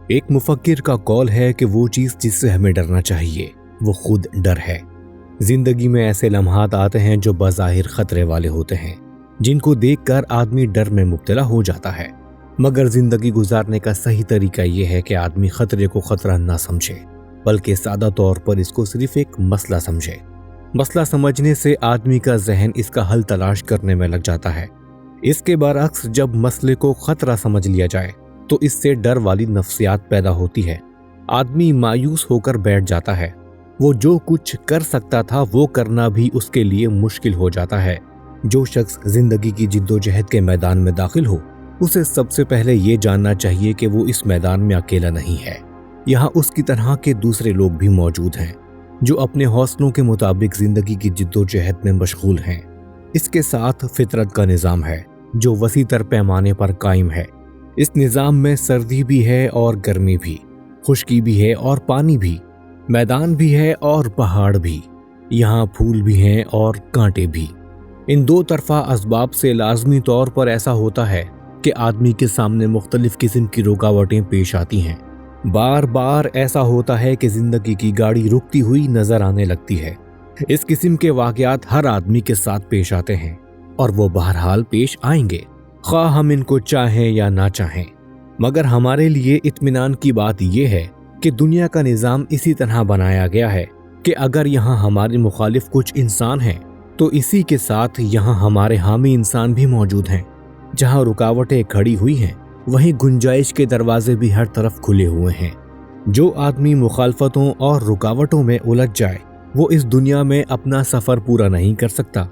ایک مفکر کا قول ہے کہ وہ چیز جس سے ہمیں ڈرنا چاہیے وہ خود ڈر ہے۔ زندگی میں ایسے لمحات آتے ہیں جو بظاہر خطرے والے ہوتے ہیں، جن کو دیکھ کر آدمی ڈر میں مبتلا ہو جاتا ہے، مگر زندگی گزارنے کا صحیح طریقہ یہ ہے کہ آدمی خطرے کو خطرہ نہ سمجھے، بلکہ سادہ طور پر اس کو صرف ایک مسئلہ سمجھے۔ مسئلہ سمجھنے سے آدمی کا ذہن اس کا حل تلاش کرنے میں لگ جاتا ہے۔ اس کے برعکس جب مسئلے کو خطرہ سمجھ لیا جائے تو اس سے ڈر والی نفسیات پیدا ہوتی ہے۔ آدمی مایوس ہو کر بیٹھ جاتا ہے، وہ جو کچھ کر سکتا تھا وہ کرنا بھی اس کے لیے مشکل ہو جاتا ہے۔ جو شخص زندگی کی جد و جہد کے میدان میں داخل ہو، اسے سب سے پہلے یہ جاننا چاہیے کہ وہ اس میدان میں اکیلا نہیں ہے۔ یہاں اس کی طرح کے دوسرے لوگ بھی موجود ہیں جو اپنے حوصلوں کے مطابق زندگی کی جد و جہد میں مشغول ہیں۔ اس کے ساتھ فطرت کا نظام ہے جو وسیع تر پیمانے پر قائم ہے۔ اس نظام میں سردی بھی ہے اور گرمی بھی، خشکی بھی ہے اور پانی بھی، میدان بھی ہے اور پہاڑ بھی، یہاں پھول بھی ہیں اور کانٹے بھی۔ ان دو طرفہ اسباب سے لازمی طور پر ایسا ہوتا ہے کہ آدمی کے سامنے مختلف قسم کی رکاوٹیں پیش آتی ہیں۔ بار بار ایسا ہوتا ہے کہ زندگی کی گاڑی رکتی ہوئی نظر آنے لگتی ہے۔ اس قسم کے واقعات ہر آدمی کے ساتھ پیش آتے ہیں اور وہ بہرحال پیش آئیں گے، خواہ ہم ان کو چاہیں یا نہ چاہیں۔ مگر ہمارے لیے اطمینان کی بات یہ ہے کہ دنیا کا نظام اسی طرح بنایا گیا ہے کہ اگر یہاں ہمارے مخالف کچھ انسان ہیں تو اسی کے ساتھ یہاں ہمارے حامی انسان بھی موجود ہیں۔ جہاں رکاوٹیں کھڑی ہوئی ہیں وہیں گنجائش کے دروازے بھی ہر طرف کھلے ہوئے ہیں۔ جو آدمی مخالفتوں اور رکاوٹوں میں الجھ جائے وہ اس دنیا میں اپنا سفر پورا نہیں کر سکتا۔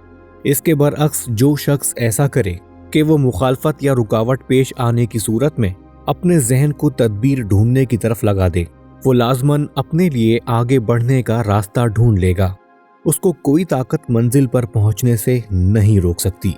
اس کے برعکس جو شخص ایسا کرے کہ وہ مخالفت یا رکاوٹ پیش آنے کی صورت میں اپنے ذہن کو تدبیر ڈھونڈنے کی طرف لگا دے، وہ لازماً اپنے لیے آگے بڑھنے کا راستہ ڈھونڈ لے گا۔ اس کو کوئی طاقت منزل پر پہنچنے سے نہیں روک سکتی۔